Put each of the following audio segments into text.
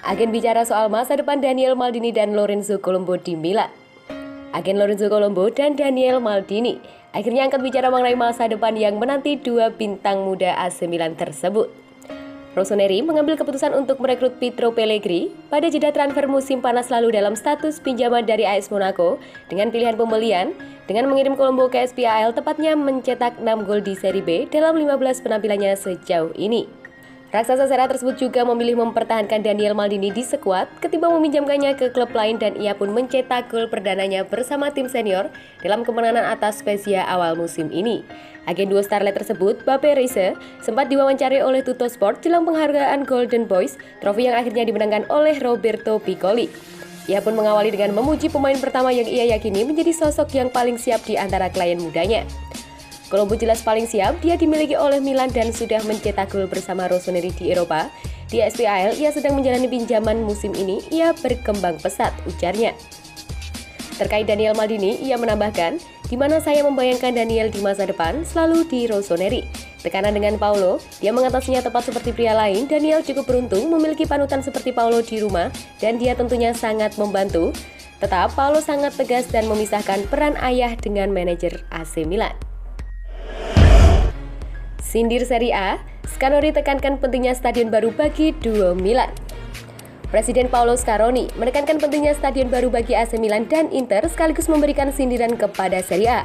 Agen bicara soal masa depan Daniel Maldini dan Lorenzo Colombo di Milan. Agen Lorenzo Colombo dan Daniel Maldini akhirnya angkat bicara mengenai masa depan yang menanti dua bintang muda AC Milan tersebut. Rossoneri mengambil keputusan untuk merekrut Pietro Pellegrini pada jeda transfer musim panas lalu dalam status pinjaman dari AS Monaco dengan pilihan pembelian dengan mengirim Colombo ke SPAL, tepatnya mencetak 6 gol di Serie B dalam 15 penampilannya sejauh ini. Raksasa Serie A tersebut juga memilih mempertahankan Daniel Maldini di skuad ketimbang meminjamkannya ke klub lain, dan ia pun mencetak gol perdananya bersama tim senior dalam kemenangan atas Spezia awal musim ini. Agen dua starlet tersebut, Pape Reise, sempat diwawancari oleh Tuttosport jelang penghargaan Golden Boys, trofi yang akhirnya dimenangkan oleh Roberto Piccoli. Ia pun mengawali dengan memuji pemain pertama yang ia yakini menjadi sosok yang paling siap di antara klien mudanya. Colombo jelas paling siap, dia dimiliki oleh Milan dan sudah mencetak gol bersama Rossoneri di Eropa. Di SPAL, ia sedang menjalani pinjaman musim ini, ia berkembang pesat, ujarnya. Terkait Daniel Maldini, ia menambahkan, di mana saya membayangkan Daniel di masa depan selalu di Rossoneri. Tekanan dengan Paulo, dia mengatasinya tepat seperti pria lain. Daniel cukup beruntung memiliki panutan seperti Paulo di rumah, dan dia tentunya sangat membantu. Tetap, Paulo sangat tegas dan memisahkan peran ayah dengan manajer AC Milan. Sindir Serie A, Scanori tekankan pentingnya stadion baru bagi duo Milan. Presiden Paolo Scaroni menekankan pentingnya stadion baru bagi AC Milan dan Inter, sekaligus memberikan sindiran kepada Serie A.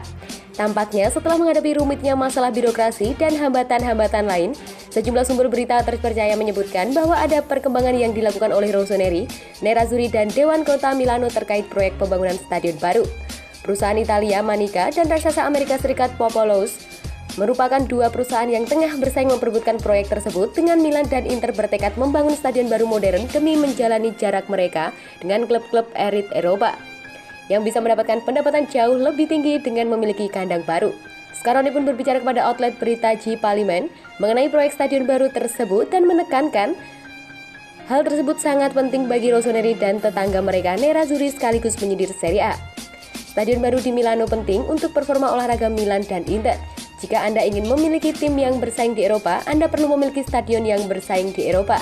Tampaknya setelah menghadapi rumitnya masalah birokrasi dan hambatan-hambatan lain, sejumlah sumber berita terpercaya menyebutkan bahwa ada perkembangan yang dilakukan oleh Rossoneri, Nerazzurri, dan Dewan Kota Milano terkait proyek pembangunan stadion baru. Perusahaan Italia Manica dan raksasa Amerika Serikat Popolous merupakan dua perusahaan yang tengah bersaing memperebutkan proyek tersebut, dengan Milan dan Inter bertekad membangun stadion baru modern demi menjalani jarak mereka dengan klub-klub elit Eropa yang bisa mendapatkan pendapatan jauh lebih tinggi dengan memiliki kandang baru. Scaroni pun berbicara kepada outlet berita G Parliament mengenai proyek stadion baru tersebut dan menekankan hal tersebut sangat penting bagi Rossoneri dan tetangga mereka Nerazzurri, sekaligus menyindir Serie A. Stadion baru di Milano penting untuk performa olahraga Milan dan Inter. Jika Anda ingin memiliki tim yang bersaing di Eropa, Anda perlu memiliki stadion yang bersaing di Eropa,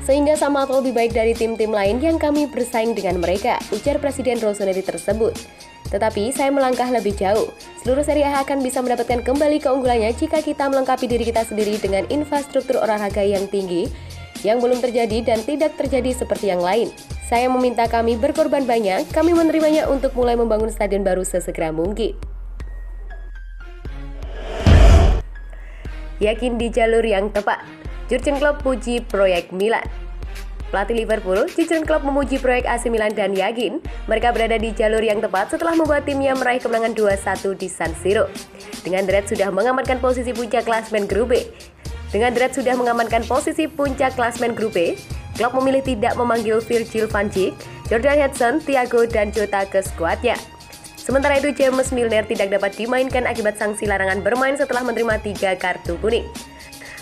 sehingga sama atau lebih baik dari tim-tim lain yang kami bersaing dengan mereka, ujar Presiden Rossoneri tersebut. Tetapi saya melangkah lebih jauh. Seluruh Serie A akan bisa mendapatkan kembali keunggulannya jika kita melengkapi diri kita sendiri dengan infrastruktur olahraga yang tinggi, yang belum terjadi dan tidak terjadi seperti yang lain. Saya meminta kami berkorban banyak, kami menerimanya untuk mulai membangun stadion baru sesegera mungkin. Yakin di jalur yang tepat, Jurgen Klopp puji proyek Milan. Pelatih Liverpool, Jurgen Klopp memuji proyek AC Milan dan yakin mereka berada di jalur yang tepat setelah membuat timnya meraih kemenangan 2-1 di San Siro. Dengan The Reds sudah mengamankan posisi puncak klasemen grup B. Klopp memilih tidak memanggil Virgil van Dijk, Jordan Henderson, Thiago, dan Jota ke skuadnya. Sementara itu, James Milner tidak dapat dimainkan akibat sanksi larangan bermain setelah menerima 3 kartu kuning.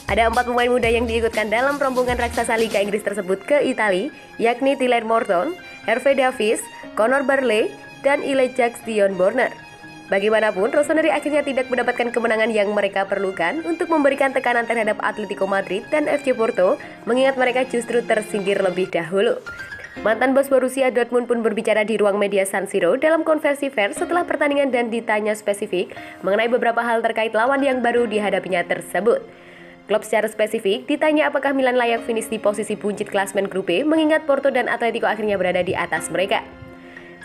Ada 4 pemain muda yang diikutkan dalam rombongan raksasa Liga Inggris tersebut ke Italia, yakni Tyler Morton, Hervé Davies, Conor Barley, dan Ilya Jackson Borner. Bagaimanapun, Rossoneri akhirnya tidak mendapatkan kemenangan yang mereka perlukan untuk memberikan tekanan terhadap Atletico Madrid dan FC Porto, mengingat mereka justru tersingkir lebih dahulu. Mantan bos Borussia Dortmund pun berbicara di ruang media San Siro dalam konversi pers setelah pertandingan dan ditanya spesifik mengenai beberapa hal terkait lawan yang baru dihadapinya tersebut. Klopp secara spesifik ditanya apakah Milan layak finish di posisi buncit klasemen grup B, mengingat Porto dan Atletico akhirnya berada di atas mereka.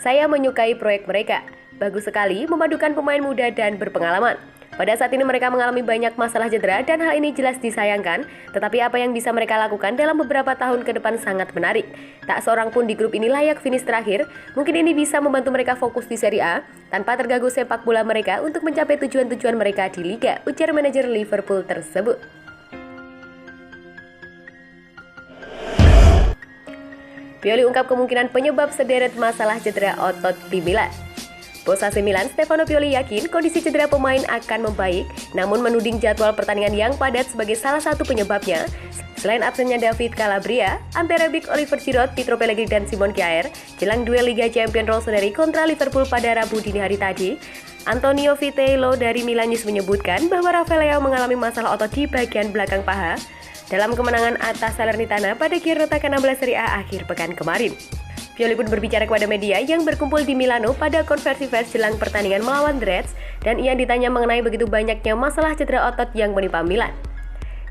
Saya menyukai proyek mereka. Bagus sekali memadukan pemain muda dan berpengalaman. Pada saat ini mereka mengalami banyak masalah cedera dan hal ini jelas disayangkan, tetapi apa yang bisa mereka lakukan dalam beberapa tahun ke depan sangat menarik. Tak seorang pun di grup ini layak finish terakhir, mungkin ini bisa membantu mereka fokus di Serie A tanpa terganggu sepak bola mereka untuk mencapai tujuan-tujuan mereka di Liga, ujar manajer Liverpool tersebut. Pioli ungkap kemungkinan penyebab sederet masalah cedera otot di Milan. Bos AC Milan, Stefano Pioli, yakin kondisi cedera pemain akan membaik, namun menuding jadwal pertandingan yang padat sebagai salah satu penyebabnya. Selain absennya David Calabria, Ante Rebic, Oliver Giroud, Pietro Pellegrini, dan Simon Kjaer jelang duel Liga Champions Rossoneri kontra Liverpool pada Rabu dini hari tadi, Antonio Vitello dari Milan News menyebutkan bahwa Rafael Leao mengalami masalah otot di bagian belakang paha dalam kemenangan atas Salernitana pada Girona ke-16 Serie A akhir pekan kemarin. Pioli pun berbicara kepada media yang berkumpul di Milano pada konversi pers jelang pertandingan melawan The Reds, dan ia ditanya mengenai begitu banyaknya masalah cedera otot yang menimpa Milan.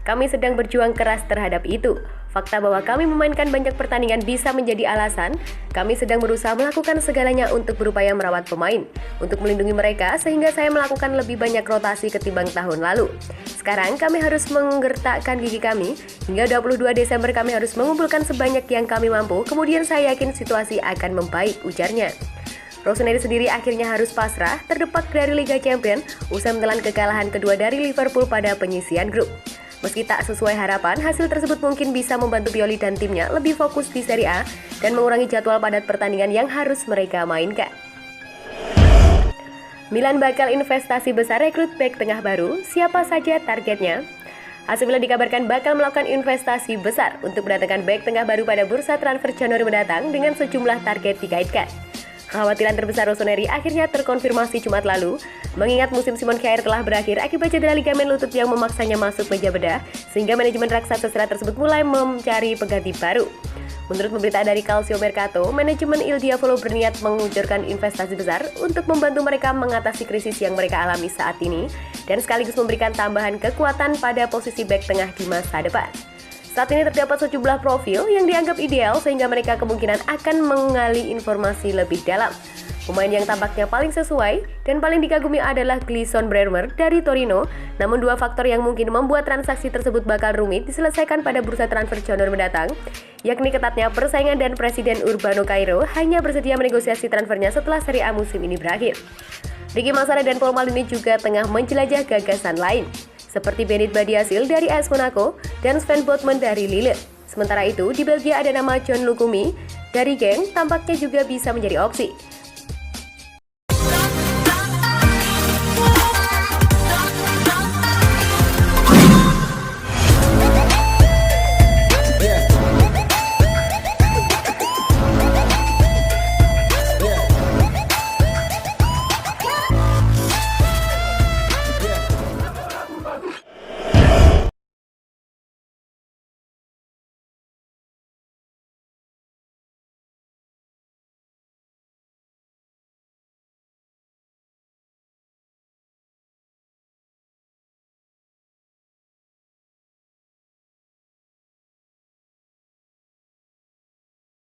Kami sedang berjuang keras terhadap itu. Fakta bahwa kami memainkan banyak pertandingan bisa menjadi alasan. Kami sedang berusaha melakukan segalanya untuk berupaya merawat pemain, untuk melindungi mereka sehingga saya melakukan lebih banyak rotasi ketimbang tahun lalu. Sekarang kami harus menggertakkan gigi kami. Hingga 22 Desember kami harus mengumpulkan sebanyak yang kami mampu. Kemudian saya yakin situasi akan membaik, ujarnya. Rossoneri sendiri akhirnya harus pasrah terdepak dari Liga Champions usai menelan kekalahan kedua dari Liverpool pada penyisian grup. Meski tak sesuai harapan, hasil tersebut mungkin bisa membantu Pioli dan timnya lebih fokus di Serie A dan mengurangi jadwal padat pertandingan yang harus mereka mainkan. Milan bakal investasi besar rekrut bek tengah baru, siapa saja targetnya? AC Milan dikabarkan bakal melakukan investasi besar untuk mendatangkan bek tengah baru pada bursa transfer Januari mendatang dengan sejumlah target dikaitkan. Kekhawatiran terbesar Rossoneri akhirnya terkonfirmasi Jumat lalu, mengingat musim Simon Kjaer telah berakhir akibat cedera ligamen lutut yang memaksanya masuk meja bedah, sehingga manajemen raksasa Serie A tersebut mulai mencari pengganti baru. Menurut pemberitaan dari Calcio Mercato, manajemen Il Diavolo berniat menguncurkan investasi besar untuk membantu mereka mengatasi krisis yang mereka alami saat ini, dan sekaligus memberikan tambahan kekuatan pada posisi bek tengah di masa depan. Saat ini terdapat sejumlah profil yang dianggap ideal sehingga mereka kemungkinan akan menggali informasi lebih dalam. Pemain yang tampaknya paling sesuai dan paling dikagumi adalah Gleison Bremer dari Torino, namun dua faktor yang mungkin membuat transaksi tersebut bakal rumit diselesaikan pada bursa transfer Januari mendatang, yakni ketatnya persaingan dan Presiden Urbano Cairo hanya bersedia menegosiasi transfernya setelah Serie A musim ini berakhir. Ricky Massara dan Paul Maldini juga tengah menjelajah gagasan lain, seperti Benit Badiashile dari AS Monaco dan Sven Botman dari Lille. Sementara itu, di Belgia ada nama John Lukumi dari Genk tampaknya juga bisa menjadi opsi.